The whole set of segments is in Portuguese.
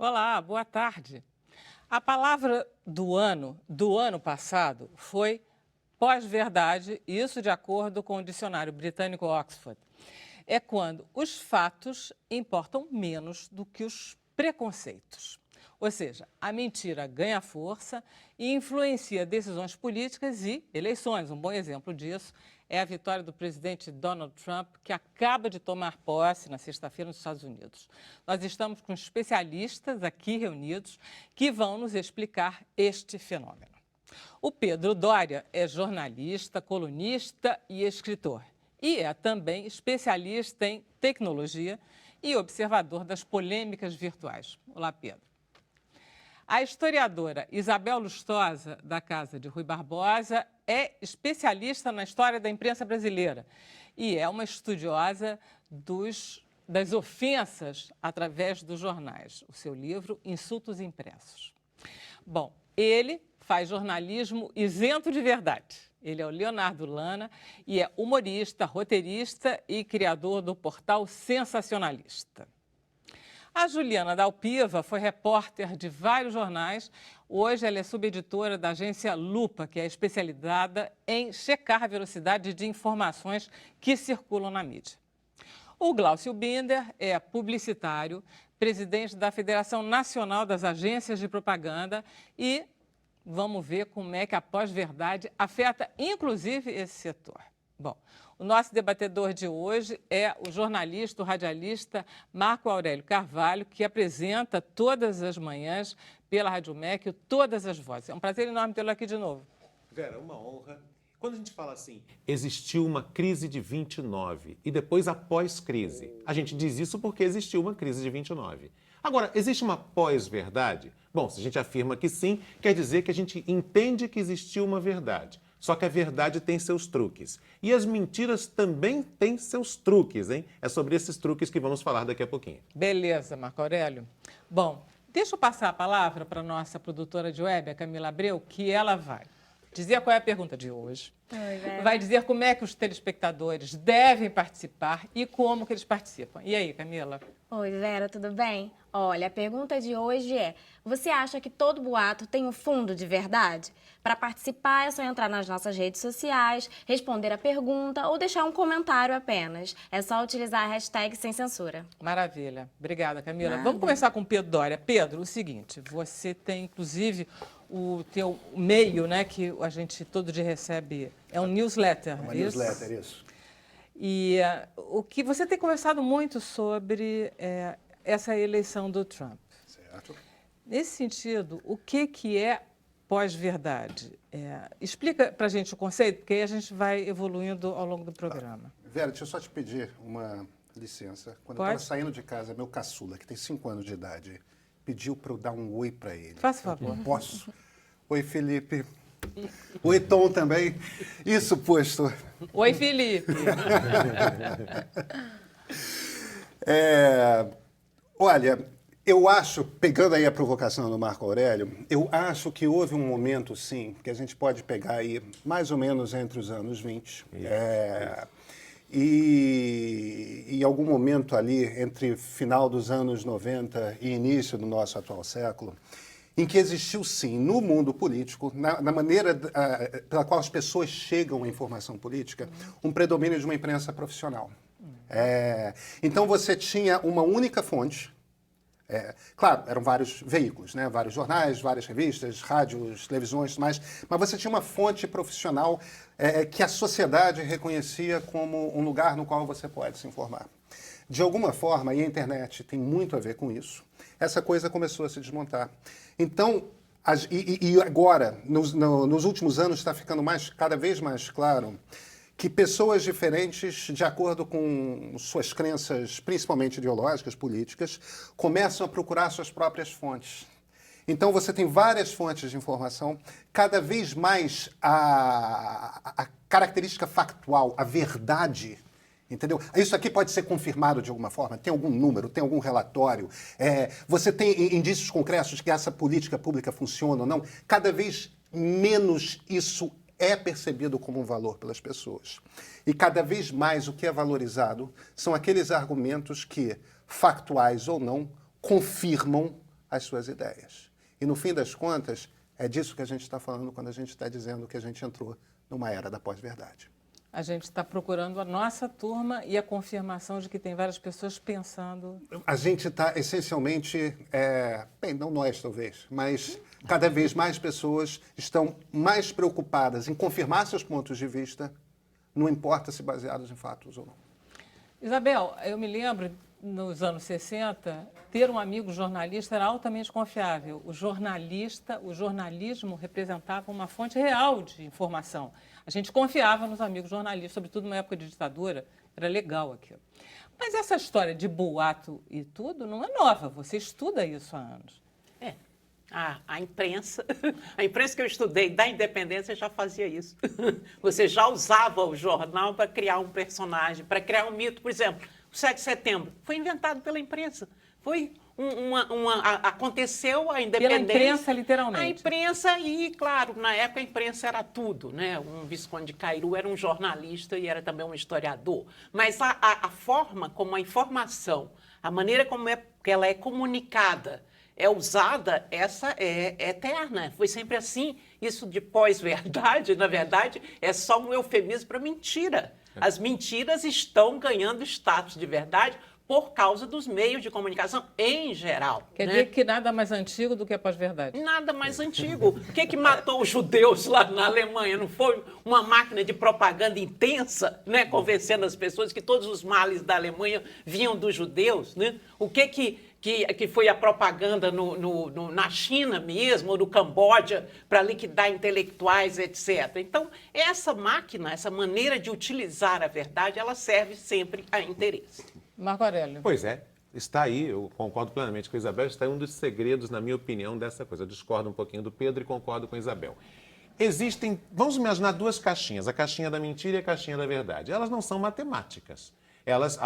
Olá, boa tarde. A palavra do ano passado foi pós-verdade, isso de acordo com o dicionário britânico Oxford. É quando os fatos importam menos do que os preconceitos. Ou seja, a mentira ganha força e influencia decisões políticas e eleições. Um bom exemplo disso é a vitória do presidente Donald Trump, que acaba de tomar posse na sexta-feira nos Estados Unidos. Nós estamos com especialistas aqui reunidos que vão nos explicar este fenômeno. O Pedro Doria é jornalista, colunista e escritor. E é também especialista em tecnologia e observador das polêmicas virtuais. Olá, Pedro. A historiadora Isabel Lustosa, da Casa de Rui Barbosa, é especialista na história da imprensa brasileira e é uma estudiosa das ofensas através dos jornais. O seu livro, Insultos Impressos. Bom, ele faz jornalismo isento de verdade. Ele é o Leonardo Lana e é humorista, roteirista e criador do portal Sensacionalista. A Juliana Dalpiva foi repórter de vários jornais. Hoje ela é subeditora da agência Lupa, que é especializada em checar a velocidade de informações que circulam na mídia. O Glaucio Binder é publicitário, presidente da Federação Nacional das Agências de Propaganda e vamos ver como é que a pós-verdade afeta, inclusive, esse setor. Bom, o nosso debatedor de hoje é o jornalista, o radialista Marco Aurélio Carvalho, que apresenta todas as manhãs pela Rádio MEC Todas as Vozes. É um prazer enorme tê-lo aqui de novo. Vera, uma honra. Quando a gente fala assim, existiu uma crise de 29 e depois a pós-crise, a gente diz isso porque existiu uma crise de 29. Agora, existe uma pós-verdade? Bom, se a gente afirma que sim, quer dizer que a gente entende que existiu uma verdade. Só que a verdade tem seus truques. E as mentiras também têm seus truques, hein? É sobre esses truques que vamos falar daqui a pouquinho. Beleza, Marco Aurélio. Bom, deixa eu passar a palavra para a nossa produtora de web, a Camila Abreu, que ela vai dizer qual é a pergunta de hoje. Oi, Vera. Vai dizer como é que os telespectadores devem participar e como que eles participam. E aí, Camila? Oi, Vera, tudo bem? Olha, a pergunta de hoje é: você acha que todo boato tem um fundo de verdade? Para participar é só entrar nas nossas redes sociais, responder a pergunta ou deixar um comentário apenas. É só utilizar a hashtag sem censura. Maravilha. Obrigada, Camila. Nada. Vamos começar com o Pedro Doria. Pedro, o seguinte, você tem, inclusive, o teu e-mail, né, que a gente todo dia recebe, é um newsletter. Uma isso? newsletter, isso. E o que você tem conversado muito sobre essa eleição do Trump. Certo. Nesse sentido, o que é pós-verdade? Explica para a gente o conceito, porque aí a gente vai evoluindo ao longo do programa. Vera, deixa eu só te pedir uma licença. Quando Pode? eu estava saindo de casa, meu caçula, que tem 5 anos de idade, pediu para eu dar um oi para ele. Faça favor. Posso? Oi, Felipe. Oi, Tom também. Isso posto. Oi, Felipe. Olha, eu acho, pegando aí a provocação do Marco Aurélio, eu acho que houve um momento, sim, que a gente pode pegar aí mais ou menos entre os anos 20. E em algum momento ali, entre final dos anos 90 e início do nosso atual século, em que existiu, sim, no mundo político, na maneira pela qual as pessoas chegam à informação política, um predomínio de uma imprensa profissional. Então, você tinha uma única fonte. Claro, eram vários veículos, né? Vários jornais, várias revistas, rádios, televisões, mas você tinha uma fonte profissional que a sociedade reconhecia como um lugar no qual você pode se informar. De alguma forma, e a internet tem muito a ver com isso, essa coisa começou a se desmontar. Então, e agora, nos últimos anos, está ficando cada vez mais claro que pessoas diferentes, de acordo com suas crenças, principalmente ideológicas, políticas, começam a procurar suas próprias fontes. Então, você tem várias fontes de informação, cada vez mais a característica factual, a verdade, entendeu? Isso aqui pode ser confirmado de alguma forma, tem algum número, tem algum relatório, você tem indícios concretos de que essa política pública funciona ou não. Cada vez menos isso é percebido como um valor pelas pessoas. E cada vez mais o que é valorizado são aqueles argumentos que, factuais ou não, confirmam as suas ideias. E, no fim das contas, é disso que a gente está falando quando a gente está dizendo que a gente entrou numa era da pós-verdade. A gente está procurando a nossa turma e a confirmação de que tem várias pessoas pensando. A gente está, essencialmente, bem, não nós talvez, mas cada vez mais pessoas estão mais preocupadas em confirmar seus pontos de vista, não importa se baseados em fatos ou não. Isabel, eu me lembro, nos anos 60, ter um amigo jornalista era altamente confiável. O jornalismo representava uma fonte real de informação. A gente confiava nos amigos jornalistas, sobretudo numa época de ditadura, era legal aquilo. Mas essa história de boato e tudo não é nova, você estuda isso há anos. A imprensa que eu estudei da independência já fazia isso. Você já usava o jornal para criar um personagem, para criar um mito. Por exemplo, o 7 de setembro foi inventado pela imprensa. Foi aconteceu a independência. Pela imprensa, literalmente. A imprensa e, claro, na época a imprensa era tudo, né? Um Visconde de Cairu era um jornalista e era também um historiador. Mas a forma como a informação, a maneira como que ela é comunicada, é usada, essa é eterna. Foi sempre assim. Isso de pós-verdade, na verdade, é só um eufemismo para mentira. As mentiras estão ganhando status de verdade por causa dos meios de comunicação em geral. Quer dizer que nada mais antigo do que a pós-verdade. Nada mais antigo. O que matou os judeus lá na Alemanha? Não foi uma máquina de propaganda intensa, né, convencendo as pessoas que todos os males da Alemanha vinham dos judeus? Né? O que foi a propaganda na China mesmo, ou no Camboja, para liquidar intelectuais, etc. Então, essa máquina, essa maneira de utilizar a verdade, ela serve sempre a interesse. Marco Aurélio. Pois é, está aí, eu concordo plenamente com a Isabel, está aí um dos segredos, na minha opinião, dessa coisa. Eu discordo um pouquinho do Pedro e concordo com a Isabel. Existem, vamos imaginar duas caixinhas, a caixinha da mentira e a caixinha da verdade. Elas não são matemáticas. Elas,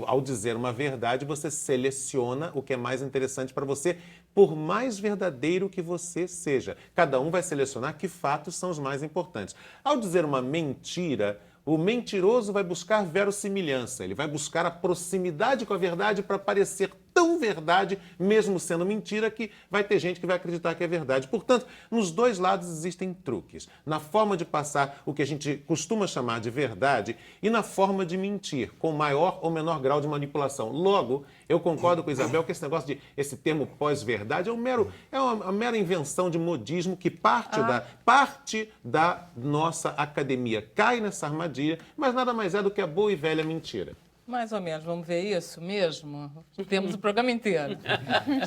ao dizer uma verdade, você seleciona o que é mais interessante para você, por mais verdadeiro que você seja. Cada um vai selecionar que fatos são os mais importantes. Ao dizer uma mentira, o mentiroso vai buscar verossimilhança, ele vai buscar a proximidade com a verdade para parecer tão verdade, mesmo sendo mentira, que vai ter gente que vai acreditar que é verdade. Portanto, nos dois lados existem truques. Na forma de passar o que a gente costuma chamar de verdade e na forma de mentir, com maior ou menor grau de manipulação. Logo, eu concordo com a Isabel que esse termo pós-verdade é uma mera invenção de modismo que parte da nossa academia. Cai nessa armadilha, mas nada mais é do que a boa e velha mentira. Mais ou menos, vamos ver isso mesmo? Temos o programa inteiro.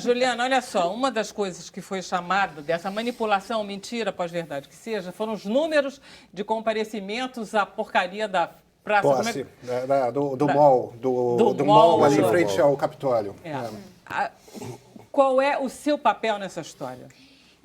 Juliana, olha só, uma das coisas que foi chamada dessa manipulação, mentira, pós-verdade que seja, foram os números de comparecimentos à porcaria da praça... Posse, do mall ali em frente ao Capitólio. Qual é o seu papel nessa história?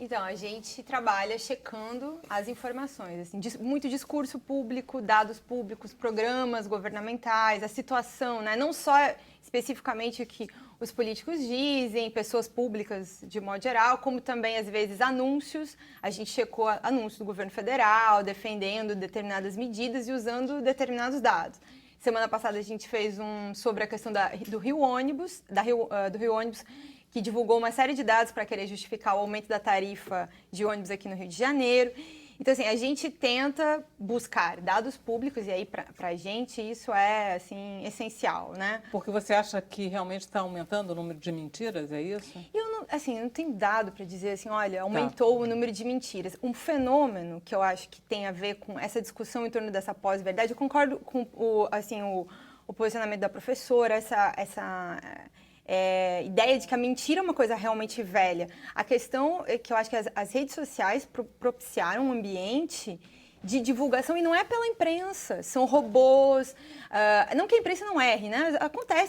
Então, a gente trabalha checando as informações, assim, muito discurso público, dados públicos, programas governamentais, a situação, né? Não só especificamente o que os políticos dizem, pessoas públicas de modo geral, como também, às vezes, anúncios. A gente checou anúncios do governo federal, defendendo determinadas medidas e usando determinados dados. Semana passada a gente fez sobre a questão do Rio Ônibus, do Rio Ônibus, que divulgou uma série de dados para querer justificar o aumento da tarifa de ônibus aqui no Rio de Janeiro. Então, assim, a gente tenta buscar dados públicos e aí, para a gente, isso é, assim, essencial, né? Porque você acha que realmente está aumentando o número de mentiras, é isso? Eu não tenho dado para dizer assim, olha, aumentou o número de mentiras. Um fenômeno que eu acho que tem a ver com essa discussão em torno dessa pós-verdade, eu concordo com o posicionamento da professora, essa ideia de que a mentira é uma coisa realmente velha. A questão é que eu acho que as redes sociais propiciaram um ambiente de divulgação, e não é pela imprensa, são robôs, não que a imprensa não erre, né?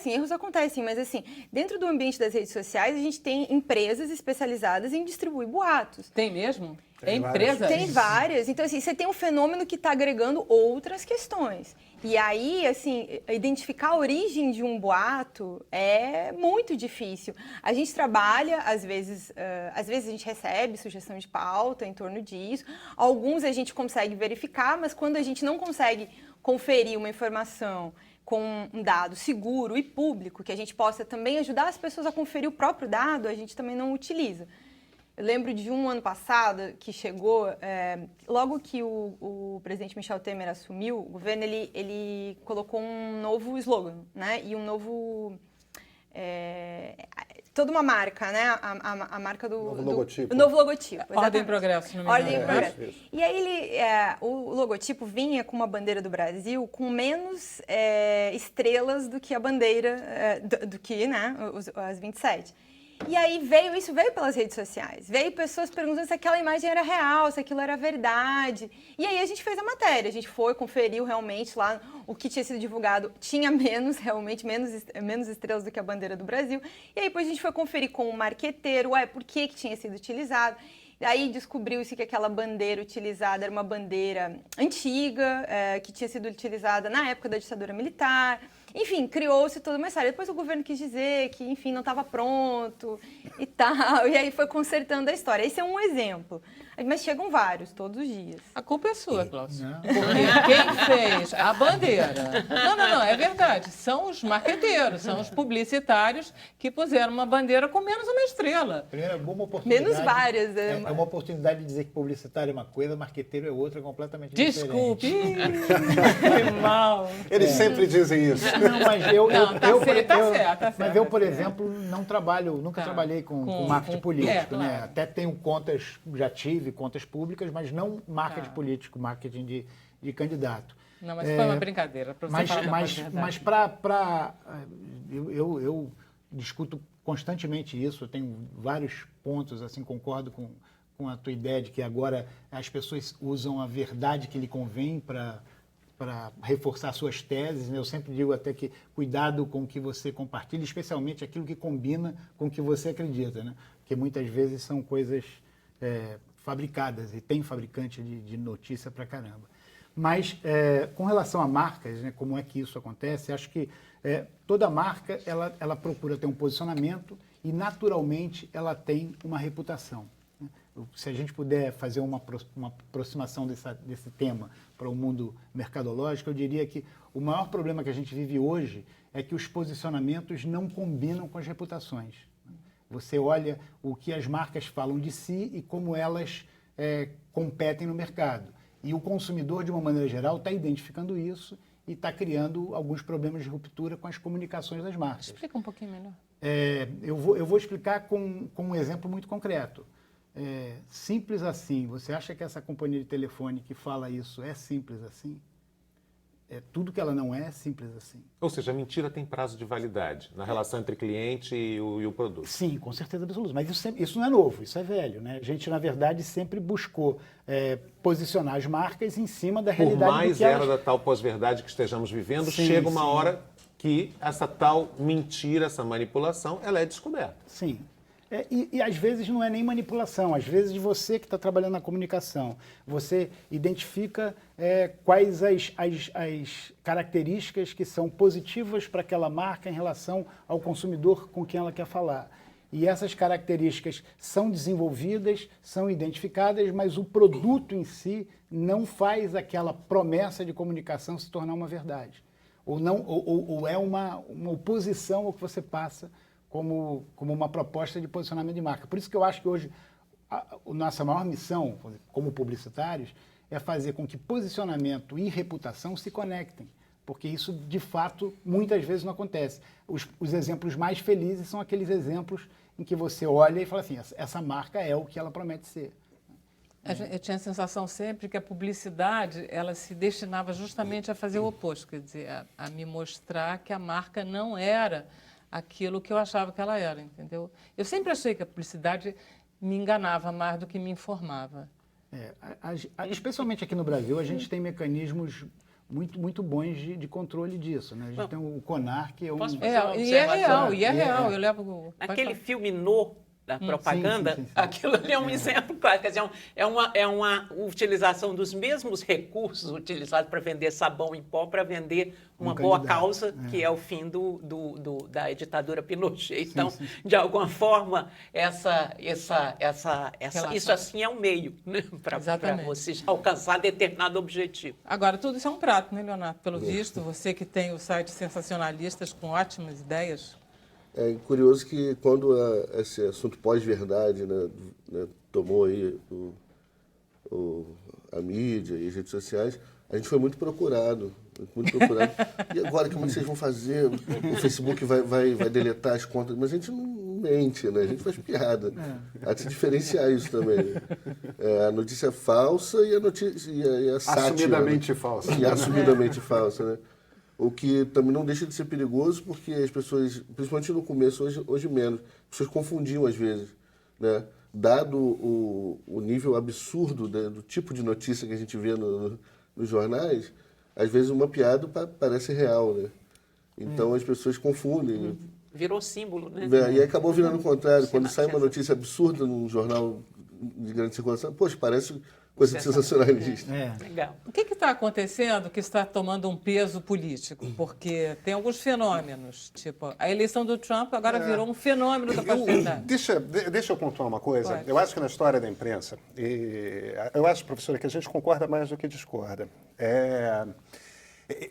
Erros acontecem, mas assim, dentro do ambiente das redes sociais, a gente tem empresas especializadas em distribuir boatos. Tem mesmo? Tem empresa? Tem várias. Então, assim, você tem um fenômeno que está agregando outras questões. E aí, assim, identificar a origem de um boato é muito difícil. A gente trabalha, às vezes a gente recebe sugestão de pauta em torno disso. Alguns a gente consegue verificar, mas quando a gente não consegue conferir uma informação com um dado seguro e público, que a gente possa também ajudar as pessoas a conferir o próprio dado, a gente também não utiliza. Eu lembro de um ano passado que chegou, logo que o presidente Michel Temer assumiu, o governo ele colocou um novo slogan, né? E um novo... toda uma marca, né? A marca do... Novo logotipo. O novo logotipo, Ordem e exatamente. Progresso, não me Ordem e engano. Progresso. Isso. E aí o logotipo vinha com uma bandeira do Brasil com menos estrelas do que a bandeira, do que, né, as 27. E aí isso veio pelas redes sociais, veio pessoas perguntando se aquela imagem era real, se aquilo era verdade. E aí a gente fez a matéria, a gente foi, conferiu realmente lá o que tinha sido divulgado, tinha realmente menos estrelas do que a bandeira do Brasil. E aí depois a gente foi conferir com o marqueteiro, por que tinha sido utilizado. Aí descobriu-se que aquela bandeira utilizada era uma bandeira antiga, que tinha sido utilizada na época da ditadura militar. Enfim, criou-se toda uma história. Depois o governo quis dizer que, enfim, não estava pronto e tal. E aí foi consertando a história. Esse é um exemplo. Mas chegam vários, todos os dias. A culpa é sua, Cláudio. Porque quem fez a bandeira... Não, é verdade. São os marqueteiros, são os publicitários que puseram uma bandeira com menos uma estrela. Primeiro, é uma oportunidade. Menos várias. É uma oportunidade de dizer que publicitário é uma coisa, marqueteiro é outra, completamente Desculpe. diferente. Que mal. Eles sempre dizem isso. Não, mas eu, por certo. exemplo, nunca trabalhei com marketing político, claro. né? Até tenho contas, já tive contas públicas, mas não marketing político, marketing de candidato. Não, mas foi uma brincadeira. Pra você falar da eu discuto constantemente isso, eu tenho vários pontos, assim, concordo com a tua ideia de que agora as pessoas usam a verdade que lhe convém para reforçar suas teses, né? Eu sempre digo até que cuidado com o que você compartilha, especialmente aquilo que combina com o que você acredita, né? Porque muitas vezes são coisas fabricadas, e tem fabricante de notícia pra caramba. Mas com relação a marcas, né, como é que isso acontece, acho que toda marca ela procura ter um posicionamento e naturalmente ela tem uma reputação. Se a gente puder fazer uma aproximação desse tema para o mundo mercadológico, eu diria que o maior problema que a gente vive hoje é que os posicionamentos não combinam com as reputações. Você olha o que as marcas falam de si e como elas competem no mercado. E o consumidor, de uma maneira geral, está identificando isso e está criando alguns problemas de ruptura com as comunicações das marcas. Explica um pouquinho melhor. Eu vou explicar com um exemplo muito concreto. Simples assim. Você acha que essa companhia de telefone que fala isso é simples assim? Tudo que ela não é simples assim. Ou seja, a mentira tem prazo de validade na relação entre cliente e o produto. Sim, com certeza absoluta. Mas isso não é novo, isso é velho, né? A gente, na verdade, sempre buscou posicionar as marcas em cima da realidade. Por mais do que era elas... da tal pós-verdade que estejamos vivendo, Sim, chega uma sim. hora que essa tal mentira, essa manipulação, ela é descoberta. Sim. E às vezes não é nem manipulação, às vezes você que está trabalhando na comunicação, você identifica quais as características que são positivas para aquela marca em relação ao consumidor com quem ela quer falar. E essas características são desenvolvidas, são identificadas, mas o produto em si não faz aquela promessa de comunicação se tornar uma verdade. Ou é uma oposição ao que você passa como uma proposta de posicionamento de marca. Por isso que eu acho que hoje a nossa maior missão, como publicitários, é fazer com que posicionamento e reputação se conectem. Porque isso, de fato, muitas vezes não acontece. Os exemplos mais felizes são aqueles exemplos em que você olha e fala assim, essa marca é o que ela promete ser. Eu tinha a sensação sempre que a publicidade ela se destinava justamente a fazer o oposto, quer dizer, a me mostrar que a marca não era aquilo que eu achava que ela era, entendeu? Eu sempre achei que a publicidade me enganava mais do que me informava. Especialmente aqui no Brasil, a gente tem mecanismos muito bons de controle disso, né? A gente tem o CONAR, que é um... Posso fazer uma E é observação? real. Eu levo... Aquele filme No, da propaganda, sim. aquilo ali é um exemplo claro. Quer dizer, é uma utilização dos mesmos recursos utilizados para vender sabão em pó, para vender uma boa candidato, causa, que é o fim da ditadura Pinochet. Então, de alguma forma, isso assim é um meio, né, para você alcançar determinado objetivo. Agora, tudo isso é um prato, né, Leonardo? Pelo visto, você que tem o site Sensacionalistas com ótimas ideias. É curioso que quando esse assunto pós-verdade, né, tomou aí a mídia e as redes sociais, a gente foi muito procurado. E agora, como é que vocês vão fazer? O Facebook vai deletar as contas. Mas a gente não mente, né? A gente faz piada. Há de se diferenciar isso também. Né? A notícia é falsa e a sátira. Assumidamente né? falsa. E assumidamente falsa, né? O que também não deixa de ser perigoso, porque as pessoas, principalmente no começo, hoje menos, as pessoas confundiam às vezes, né? Dado o nível absurdo do tipo de notícia que a gente vê nos jornais, às vezes uma piada parece real, né? Então as pessoas confundem. Virou símbolo, né? E aí acabou virando o contrário. Quando sai uma notícia absurda num jornal de grande circulação, poxa, parece coisa de sensacionalista. Legal. O que está acontecendo que está tomando um peso político? Porque tem alguns fenômenos, tipo, a eleição do Trump agora virou um fenômeno da pós-verdade. Deixa eu pontuar uma coisa. Pode. Eu acho que na história da imprensa, eu acho, professora, que a gente concorda mais do que discorda.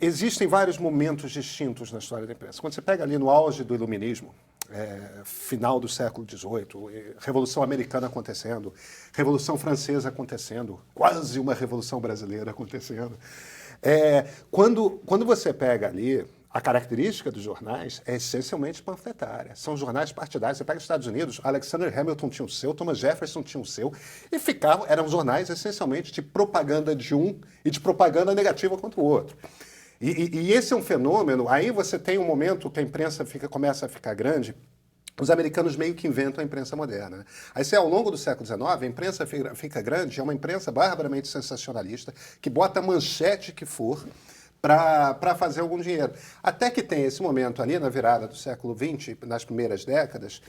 Existem vários momentos distintos na história da imprensa. Quando você pega ali no auge do iluminismo, final do século XVIII, Revolução Americana acontecendo, Revolução Francesa acontecendo, quase uma Revolução Brasileira acontecendo. Quando você pega ali, a característica dos jornais é essencialmente panfletária. São jornais partidários. Você pega os Estados Unidos, Alexander Hamilton tinha o seu, Thomas Jefferson tinha o seu, e eram jornais essencialmente de propaganda de um e de propaganda negativa contra o outro. E esse é um fenômeno. Aí você tem um momento que a imprensa começa a ficar grande. Os americanos meio que inventam a imprensa moderna. Aí, ao longo do século XIX, a imprensa fica grande, é uma imprensa barbaramente sensacionalista, que bota a manchete que for para fazer algum dinheiro. Até que tem esse momento ali, na virada do século XX, nas primeiras décadas,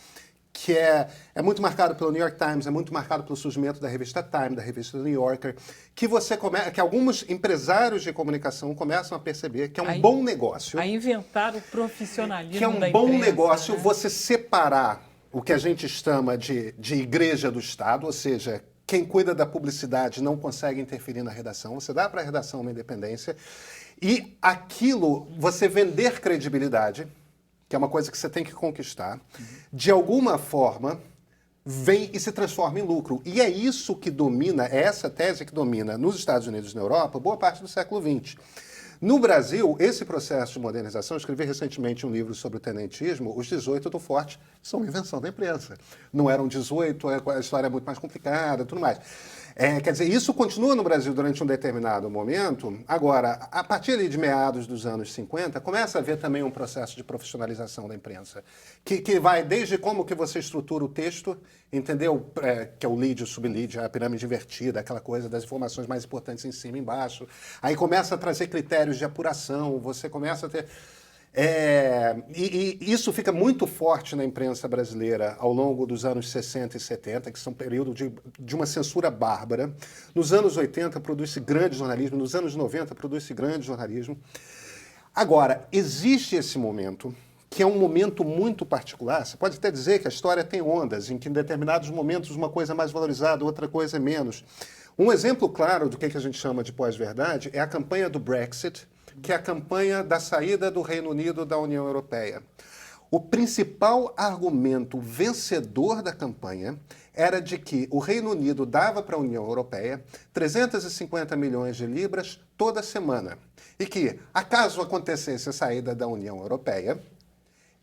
que é muito marcado pelo New York Times, é muito marcado pelo surgimento da revista Time, da revista New Yorker, que alguns empresários de comunicação começam a perceber que é um bom negócio. A inventar o profissionalismo que é um da bom imprensa, negócio né? você separar o que a gente chama de igreja do Estado, ou seja, quem cuida da publicidade não consegue interferir na redação, você dá para a redação uma independência, e aquilo, você vender credibilidade, que é uma coisa que você tem que conquistar, de alguma forma vem e se transforma em lucro. E é isso que domina, é essa tese que domina nos Estados Unidos e na Europa boa parte do século XX. No Brasil, esse processo de modernização, eu escrevi recentemente um livro sobre o tenentismo, os 18 do Forte são invenção da imprensa. Não eram 18, a história é muito mais complicada, tudo mais. Quer dizer, isso continua no Brasil durante um determinado momento. Agora, a partir ali de meados dos anos 50, começa a haver também um processo de profissionalização da imprensa, que vai desde como que você estrutura o texto, entendeu? Que é o lead, o sublead, a pirâmide invertida, aquela coisa das informações mais importantes em cima e embaixo. Aí começa a trazer critérios de apuração, você começa a ter... E isso fica muito forte na imprensa brasileira ao longo dos anos 60 e 70, que são período de uma censura bárbara. Nos anos 80 produz-se grande jornalismo, nos anos 90 produz-se grande jornalismo. Agora, existe esse momento, que é um momento muito particular. Você pode até dizer que a história tem ondas, em que em determinados momentos uma coisa é mais valorizada, outra coisa é menos. Um exemplo claro do que a gente chama de pós-verdade é a campanha do Brexit, que é a campanha da saída do Reino Unido da União Europeia. O principal argumento vencedor da campanha era de que o Reino Unido dava para a União Europeia 350 milhões de libras toda semana. E que, acaso acontecesse a saída da União Europeia,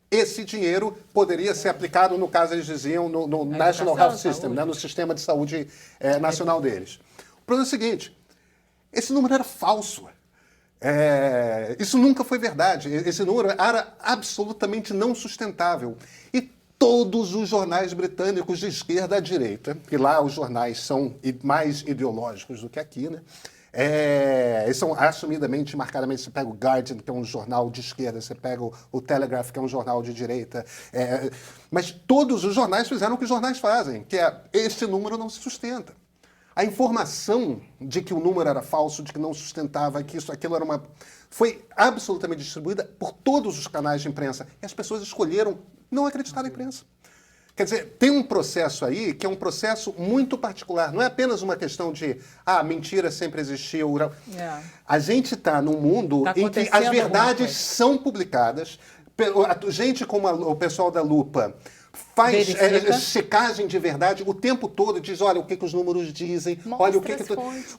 esse dinheiro poderia ser aplicado, no caso, eles diziam, no National Health System, né, no sistema de saúde nacional deles. O problema é o seguinte, esse número era falso. Isso nunca foi verdade. Esse número era absolutamente não sustentável. E todos os jornais britânicos de esquerda à direita, que lá os jornais são mais ideológicos do que aqui, né? Eles são assumidamente, marcadamente, você pega o Guardian, que é um jornal de esquerda, você pega o Telegraph, que é um jornal de direita. Mas todos os jornais fizeram o que os jornais fazem, que é, este número não se sustenta. A informação de que o número era falso, de que não sustentava, que isso, aquilo era uma... foi absolutamente distribuída por todos os canais de imprensa. E as pessoas escolheram não acreditar na imprensa. Quer dizer, tem um processo aí que é um processo muito particular. Não é apenas uma questão de, mentira sempre existiu. A gente está num mundo em que as verdades são publicadas. Gente como o pessoal da Lupa faz checagem de verdade o tempo todo, diz, olha o que os números dizem, olha o que...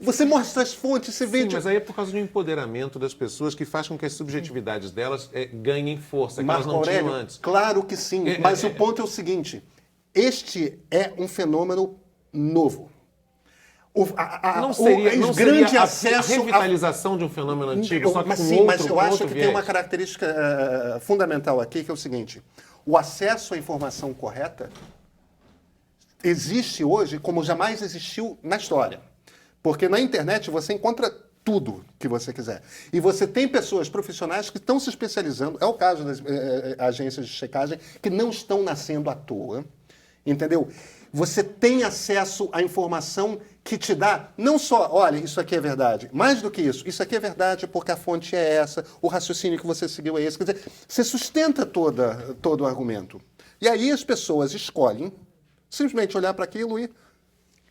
Você mostra as fontes, você vê... Sim, mas aí é por causa do empoderamento das pessoas que faz com que as subjetividades delas ganhem força, que elas não tinham antes. Claro que sim, mas o ponto é o seguinte, este é um fenômeno novo. Não seria a revitalização de um fenômeno antigo, só que mas com sim, outro, mas eu acho que viés. tem uma característica fundamental aqui, que é o seguinte, o acesso à informação correta existe hoje como jamais existiu na história. Porque na internet você encontra tudo que você quiser. E você tem pessoas profissionais que estão se especializando, é o caso das agências de checagem, que não estão nascendo à toa, entendeu? Você tem acesso à informação que te dá, não só, olha, isso aqui é verdade, mais do que isso aqui é verdade porque a fonte é essa, o raciocínio que você seguiu é esse. Quer dizer, você sustenta todo o argumento. E aí as pessoas escolhem simplesmente olhar para aquilo e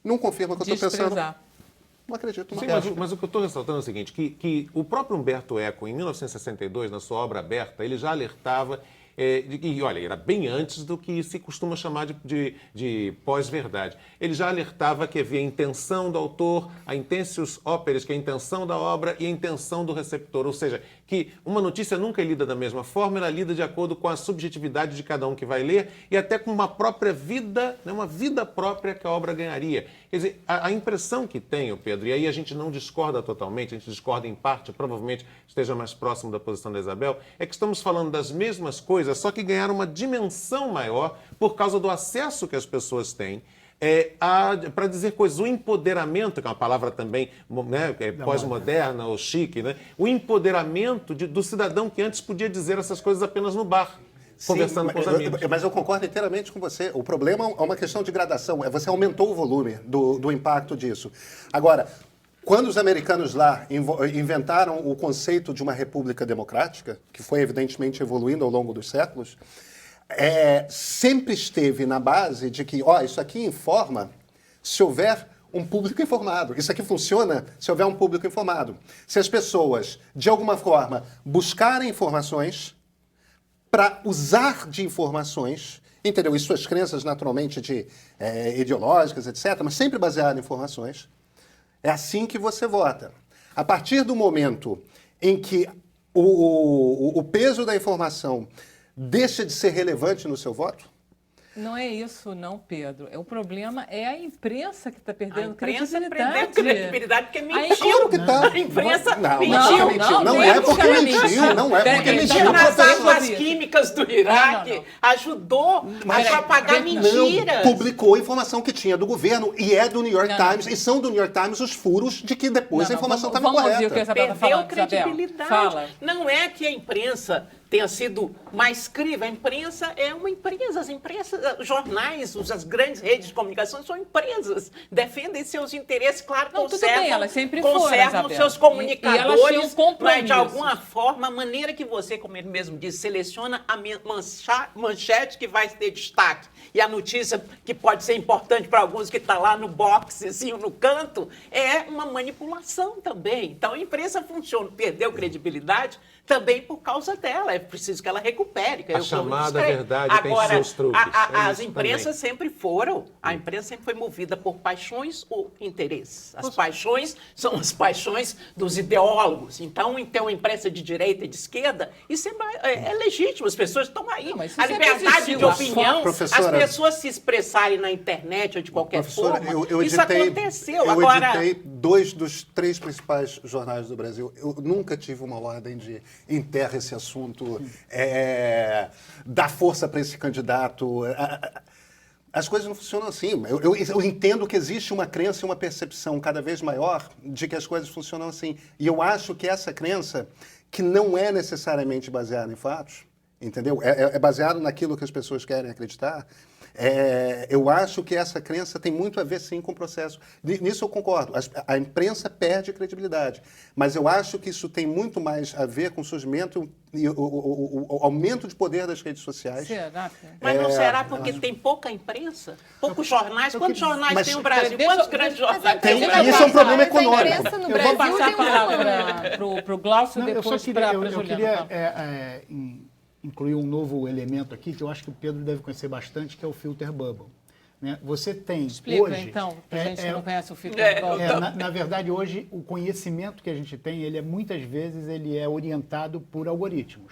não confirma o que eu estou pensando. Não acredito. Não. Sim, mas o que eu estou ressaltando é o seguinte, que o próprio Humberto Eco, em 1962, na sua obra Aberta, ele já alertava... E olha, era bem antes do que se costuma chamar de pós-verdade. Ele já alertava que havia a intenção do autor, a intentius operis, que é a intenção da obra, e a intenção do receptor. Ou seja, que uma notícia nunca é lida da mesma forma, ela é lida de acordo com a subjetividade de cada um que vai ler e até com uma própria vida, né, uma vida própria que a obra ganharia. Quer dizer, a impressão que tenho, Pedro, e aí a gente não discorda totalmente, a gente discorda em parte, provavelmente esteja mais próximo da posição da Isabel, é que estamos falando das mesmas coisas, só que ganharam uma dimensão maior por causa do acesso que as pessoas têm para dizer coisas. O empoderamento, que é uma palavra também, né, pós-moderna ou chique, né? O empoderamento do cidadão que antes podia dizer essas coisas apenas no bar. Conversando com os amigos. Mas eu concordo inteiramente com você. O problema é uma questão de gradação. Você aumentou o volume do impacto disso. Agora, quando os americanos lá inventaram o conceito de uma república democrática, que foi evidentemente evoluindo ao longo dos séculos, sempre esteve na base de que, isso aqui informa se houver um público informado. Isso aqui funciona se houver um público informado. Se as pessoas, de alguma forma, buscarem informações para usar de informações, entendeu? E suas crenças, naturalmente, ideológicas, etc., mas sempre baseado em informações. É assim que você vota. A partir do momento em que o peso da informação deixa de ser relevante no seu voto, Não é isso, não, Pedro. O problema é a imprensa que está perdendo credibilidade. credibilidade. Perdeu credibilidade porque mentiu. Claro que tá. A imprensa Não, mentiu. não é porque mentiu, não é porque mentiu. Nas armas químicas do Iraque ajudou a propagar mentiras. Não, publicou a informação que tinha do governo e é do New York Times, e são do New York Times os furos de que depois a informação estava correta. Vamos ouvir o que a Isabel está falando, credibilidade. Fala. Não é que a imprensa tenha sido mais crível. A imprensa é uma empresa. As imprensas, os jornais, as grandes redes de comunicação são empresas. Defendem seus interesses, claro, elas sempre foram, conservam seus comunicadores, e elas tinham mas de alguma forma, a maneira que você, como ele mesmo disse, seleciona a manchete que vai ter destaque e a notícia que pode ser importante para alguns que está lá no box, assim, no canto, é uma manipulação também. Então, a imprensa funciona, perdeu credibilidade também por causa dela. É preciso que ela recupere. A chamada verdade tem seus truques. As imprensas sempre foram, a imprensa sempre foi movida por paixões ou interesses. As paixões são as paixões dos ideólogos. Então, em ter uma imprensa de direita e de esquerda, isso é legítimo. As pessoas estão aí. A liberdade de opinião, as pessoas se expressarem na internet ou de qualquer forma, isso aconteceu. Eu editei 2 dos 3 principais jornais do Brasil. Eu nunca tive uma ordem de enterra esse assunto, dá força para esse candidato. As coisas não funcionam assim. Eu entendo que existe uma crença e uma percepção cada vez maior de que as coisas funcionam assim. E eu acho que essa crença, que não é necessariamente baseada em fatos, entendeu? É baseado naquilo que as pessoas querem acreditar. Eu acho que essa crença tem muito a ver, sim, com o processo. Nisso eu concordo. A imprensa perde credibilidade. Mas eu acho que isso tem muito mais a ver com o surgimento e o aumento de poder das redes sociais. Será? Mas não será porque tem pouca imprensa? Poucos jornais? Quantos jornais tem o Brasil? Quantos grandes jornais tem o Brasil? Isso é um problema econômico. A imprensa no Eu Brasil vou passar tem a palavra para o Glaucio, Não, depois para a eu Juliana. queria incluir um novo elemento aqui que eu acho que o Pedro deve conhecer bastante, que é o filter bubble. Né? Você tem Explica, hoje... então, para a gente que não conhece o filter bubble. Na verdade, hoje, o conhecimento que a gente tem, muitas vezes, ele é orientado por algoritmos.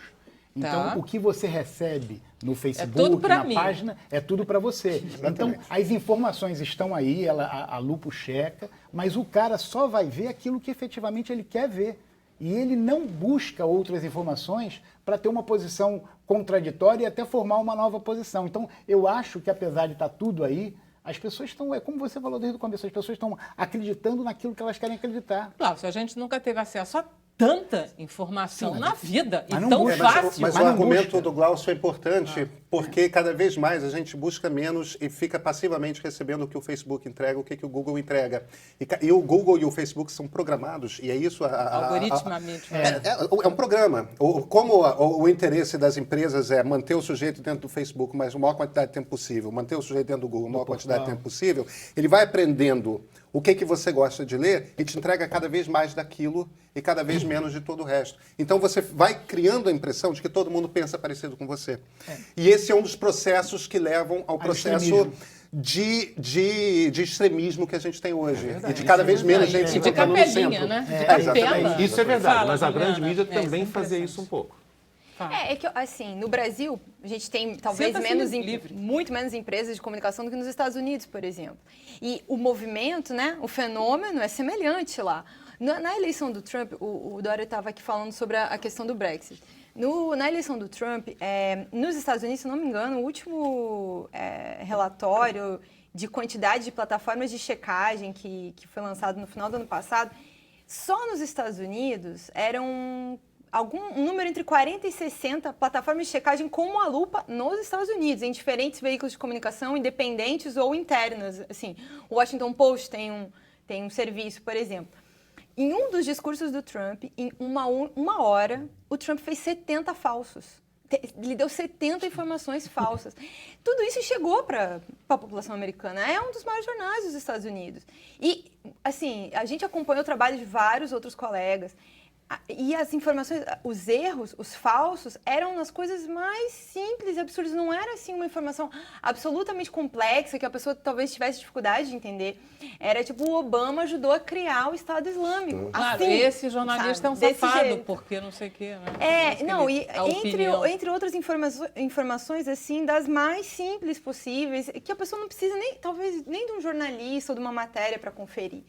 Então, Tá. o que você recebe no tudo Facebook, pra na mim. página, é tudo para você. Então, as informações estão aí, a Lupo checa, mas o cara só vai ver aquilo que efetivamente ele quer ver. E ele não busca outras informações para ter uma posição contraditória e até formar uma nova posição. Então, eu acho que, apesar de estar tudo aí, as pessoas estão, como você falou desde o começo, as pessoas estão acreditando naquilo que elas querem acreditar. Glaucio, a gente nunca teve acesso a tanta informação na vida e mas não tão busca. fácil. Mas o não argumento busca. do Glaucio é importante porque cada vez mais a gente busca menos e fica passivamente recebendo o que o Facebook entrega, o que o Google entrega. E o Google e o Facebook são programados, e é isso... Algoritmamente. É um programa. Como o interesse das empresas é manter o sujeito dentro do Facebook, mas a maior quantidade de tempo possível, manter o sujeito dentro do Google a maior quantidade de tempo possível, ele vai aprendendo o que você gosta de ler e te entrega cada vez mais daquilo e cada vez menos de todo o resto. Então você vai criando a impressão de que todo mundo pensa parecido com você. E esse é um dos processos que levam ao processo de extremismo que a gente tem hoje. E de cada vez menos gente se de colocando no capelinha, centro. né? De Exatamente. capela. Isso é verdade, Fala, mas a grande Juliana. mídia também isso é fazia interessante. isso um pouco. É que, assim, no Brasil, a gente tem talvez Sinta-se livre. muito menos empresas de comunicação do que nos Estados Unidos, por exemplo. E o movimento, né, o fenômeno é semelhante lá. Na eleição do Trump, o Dória estava aqui falando sobre a questão do Brexit. Na eleição do Trump, nos Estados Unidos, se não me engano, o último relatório de quantidade de plataformas de checagem que foi lançado no final do ano passado, só nos Estados Unidos eram um número entre 40 e 60 plataformas de checagem como a Lupa nos Estados Unidos, em diferentes veículos de comunicação independentes ou internas. Assim, o Washington Post tem um serviço, por exemplo. Em um dos discursos do Trump, em uma hora, o Trump fez 70 falsos. Ele deu 70 informações falsas. Tudo isso chegou para a população americana. É um dos maiores jornais dos Estados Unidos. E, assim, a gente acompanhou o trabalho de vários outros colegas. E as informações, os erros, os falsos, eram nas coisas mais simples e absurdas. Não era, assim, uma informação absolutamente complexa que a pessoa talvez tivesse dificuldade de entender. Era tipo, o Obama ajudou a criar o Estado Islâmico. Claro, assim, esse jornalista sabe? é um Desse safado, jeito. porque não sei o quê, né? Entre outras informações, assim, das mais simples possíveis, que a pessoa não precisa talvez nem de um jornalista ou de uma matéria para conferir.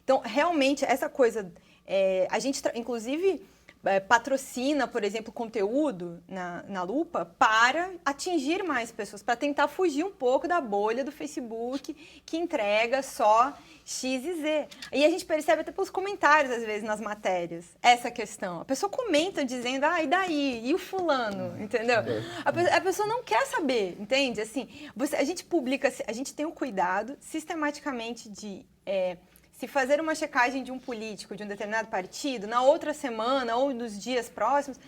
Então, realmente, essa coisa... a gente, inclusive, patrocina, por exemplo, conteúdo na Lupa para atingir mais pessoas, para tentar fugir um pouco da bolha do Facebook que entrega só X e Z. E a gente percebe até pelos comentários, às vezes, nas matérias, essa questão. A pessoa comenta dizendo, e daí? E o fulano? Entendeu? A pessoa não quer saber, entende? Assim, a gente publica, a gente tem o cuidado sistematicamente de... se fazer uma checagem de um político, de um determinado partido, na outra semana ou nos dias próximos,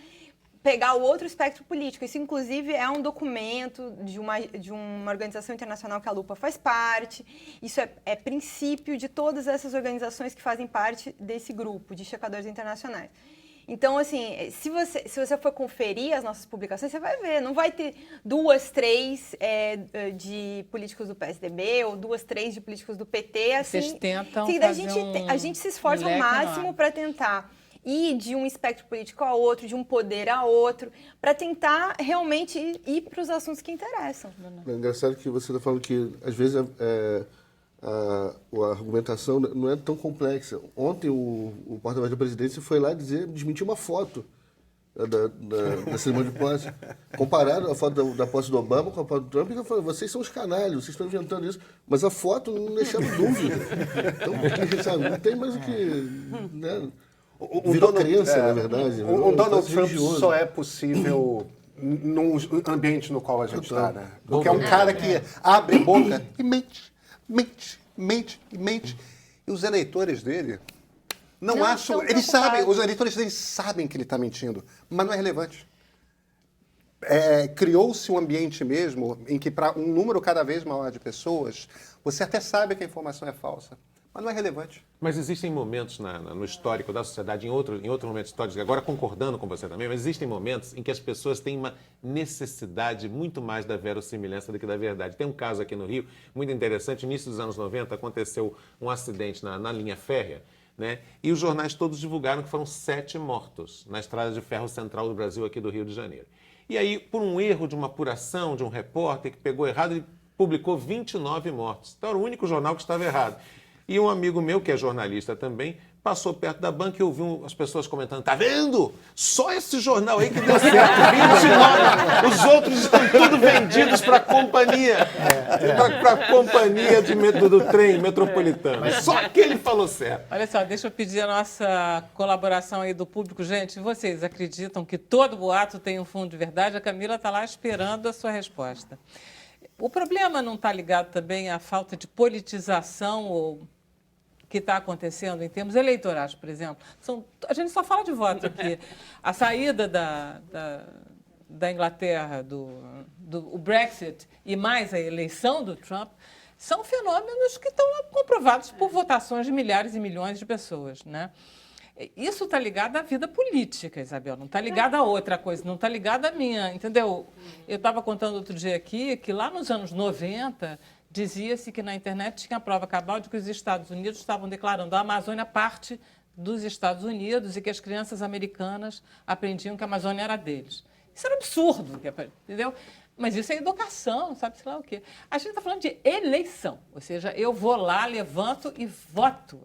pegar o outro espectro político. Isso, inclusive, é um documento de uma organização internacional que a Lupa faz parte. Isso é princípio de todas essas organizações que fazem parte desse grupo de checadores internacionais. Então, assim, se você for conferir as nossas publicações, você vai ver. Não vai ter 2, 3 de políticos do PSDB ou 2, 3 de políticos do PT. Assim, vocês tentam a gente se esforça ao máximo para tentar ir de um espectro político a outro, de um poder a outro, para tentar realmente ir para os assuntos que interessam. É engraçado que você está falando que, às vezes, a argumentação não é tão complexa. Ontem, o porta-voz da presidência foi lá desmentir uma foto da cerimônia de posse. Compararam a foto da posse do Obama com a foto do Trump, e eu falei, vocês são os canalhas, vocês estão inventando isso. Mas a foto não deixava dúvida. Então, sabe, não tem mais o que... Né? Virou crença, na verdade. O Donald Trump só é possível no ambiente no qual a gente está, né? Porque é um cara que abre a boca e mente. E os eleitores dele não acham... Eles sabem, os eleitores dele sabem que ele está mentindo, mas não é relevante. Criou-se um ambiente mesmo em que, para um número cada vez maior de pessoas, você até sabe que a informação é falsa, mas não é relevante. Mas existem momentos no histórico da sociedade, em outros momentos históricos, agora concordando com você também, mas existem momentos em que as pessoas têm uma necessidade muito mais da verossimilhança do que da verdade. Tem um caso aqui no Rio, muito interessante, no início dos anos 90, aconteceu um acidente na linha férrea, né? E os jornais todos divulgaram que foram 7 mortos na estrada de ferro central do Brasil, aqui do Rio de Janeiro. E aí, por um erro de uma apuração de um repórter que pegou errado, ele publicou 29 mortos. Então era o único jornal que estava errado. E um amigo meu, que é jornalista também, passou perto da banca e ouviu as pessoas comentando, tá vendo? Só esse jornal aí que deu certo, 29. Os outros estão tudo vendidos para a companhia. Para a companhia do trem metropolitano. Só aquele falou certo. Olha só, deixa eu pedir a nossa colaboração aí do público. Gente, vocês acreditam que todo boato tem um fundo de verdade? A Camila está lá esperando a sua resposta. O problema não está ligado também à falta de politização ou que está acontecendo em termos eleitorais, por exemplo? A gente só fala de voto aqui. A saída da Inglaterra, o Brexit e mais a eleição do Trump são fenômenos que estão comprovados por votações de milhares e milhões de pessoas, né? Isso está ligado à vida política, Isabel, não está ligado a outra coisa, não está ligado à minha, entendeu? Eu estava contando outro dia aqui que lá nos anos 90 dizia-se que na internet tinha a prova cabal de que os Estados Unidos estavam declarando a Amazônia parte dos Estados Unidos e que as crianças americanas aprendiam que a Amazônia era deles. Isso era absurdo, entendeu? Mas isso é educação, sabe-se lá o quê? A gente está falando de eleição, ou seja, eu vou lá, levanto e voto.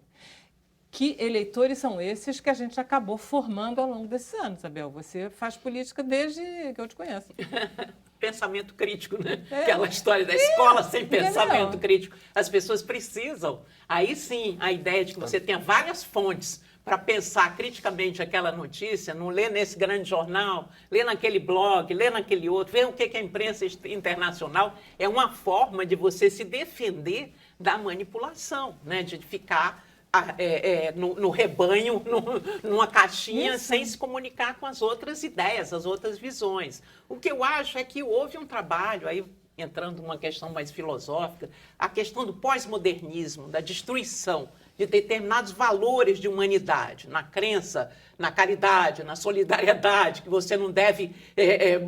Que eleitores são esses que a gente acabou formando ao longo desses anos, Isabel? Você faz política desde que eu te conheço. Pensamento crítico, né? Aquela história da escola sem pensamento crítico. As pessoas precisam. Aí sim, a ideia de que você tenha várias fontes para pensar criticamente aquela notícia, não lê nesse grande jornal, lê naquele blog, lê naquele outro, vê o que é a imprensa internacional, é uma forma de você se defender da manipulação, né? De ficar no rebanho, numa caixinha, sem se comunicar com as outras ideias, as outras visões. O que eu acho é que houve um trabalho, aí entrando numa questão mais filosófica, a questão do pós-modernismo, da destruição de determinados valores de humanidade, na crença, na caridade, na solidariedade, que você não deve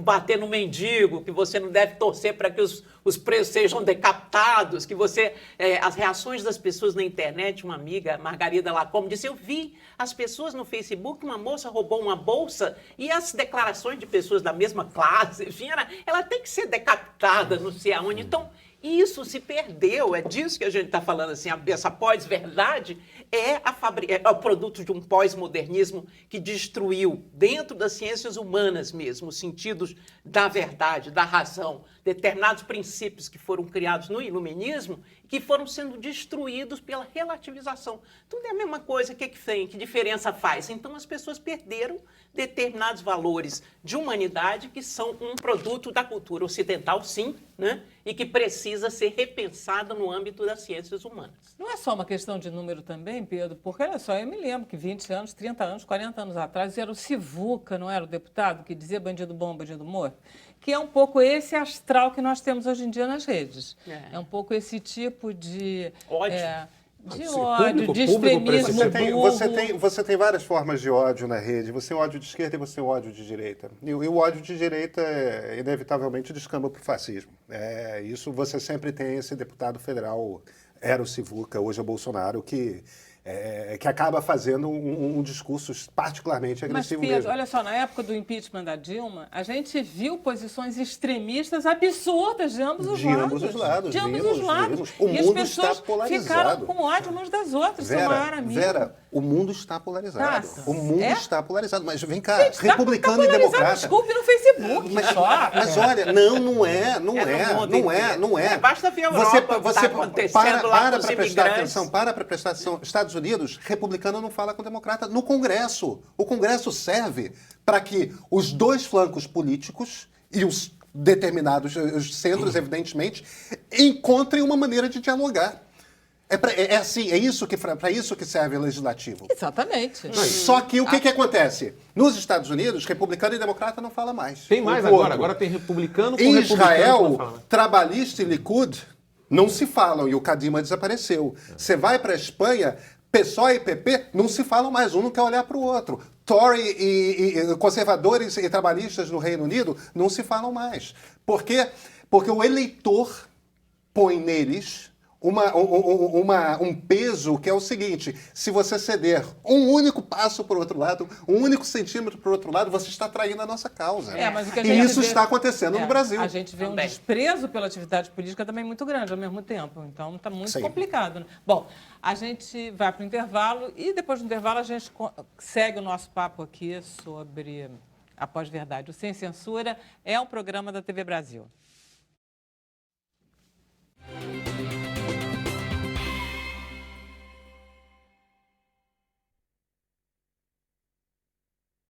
bater no mendigo, que você não deve torcer para que os presos sejam decapitados, que você... as reações das pessoas na internet, uma amiga, Margarida Lacombe, disse, eu vi as pessoas no Facebook, uma moça roubou uma bolsa e as declarações de pessoas da mesma classe, enfim, ela tem que ser decapitada, não sei aonde. Então, isso se perdeu, é disso que a gente está falando, assim, essa pós-verdade é o produto de um pós-modernismo que destruiu, dentro das ciências humanas mesmo, os sentidos da verdade, da razão, determinados princípios que foram criados no iluminismo e que foram sendo destruídos pela relativização. Tudo é a mesma coisa, o que tem, que diferença faz? Então as pessoas perderam determinados valores de humanidade que são um produto da cultura ocidental, sim, né? E que precisa ser repensada no âmbito das ciências humanas. Não é só uma questão de número também, Pedro, porque, olha só, eu me lembro que 20 anos, 30 anos, 40 anos atrás, era o Sivuca, não era o deputado, que dizia bandido bom, bandido morto? Que é um pouco esse astral que nós temos hoje em dia nas redes. É um pouco esse tipo de... ódio. De extremismo burro. Você tem várias formas de ódio na rede. Você tem ódio de esquerda e você tem ódio de direita. E o ódio de direita, inevitavelmente, descamba para o fascismo. Isso você sempre tem esse deputado federal, era o Sivuca, hoje é o Bolsonaro, que que acaba fazendo um discurso particularmente Mas, agressivo Pedro, mesmo. olha só, na época do impeachment da Dilma, a gente viu posições extremistas absurdas de ambos os De lados. ambos os lados, De ambos vimos, os lados. vimos. O E as mundo pessoas está polarizado. ficaram com ódio umas das outras, seu maior amigo. Vera, o mundo está polarizado. Tá. O mundo É? está polarizado. Mas vem cá, Gente, republicano tá e polarizado, democrata. desculpe, no Facebook só. Mas olha, não é. É no mundo inteiro. Basta ver a Você, Europa, o que tá acontecendo lá com os prestar imigrantes. atenção, para prestar atenção. Estados Unidos, republicano não fala com democrata no Congresso. O Congresso serve para que os dois flancos políticos e os determinados, os centros, evidentemente, encontrem uma maneira de dialogar. É isso para isso que serve o legislativo. Exatamente. Só que o que acontece? Nos Estados Unidos, republicano e democrata não fala mais. Tem mais Um com o agora. outro. Agora tem republicano com Em republicano que não Israel, fala. trabalhista e Likud não se falam e o Kadima desapareceu. Você vai para a Espanha, PSOE e PP não se falam mais, um não quer olhar para o outro. Tory e conservadores e trabalhistas no Reino Unido não se falam mais. Por quê? Porque o eleitor põe neles um peso que é o seguinte: se você ceder um único passo para o outro lado, um único centímetro para o outro lado, você está traindo a nossa causa. Mas o que a E gente isso vê- está acontecendo no Brasil. A gente vê um Também. desprezo pela atividade política também muito grande ao mesmo tempo. Então está muito Sim. complicado. Né? Bom, a gente vai para o intervalo e depois do intervalo a gente segue o nosso papo aqui sobre a pós-verdade. O Sem Censura é um programa da TV Brasil.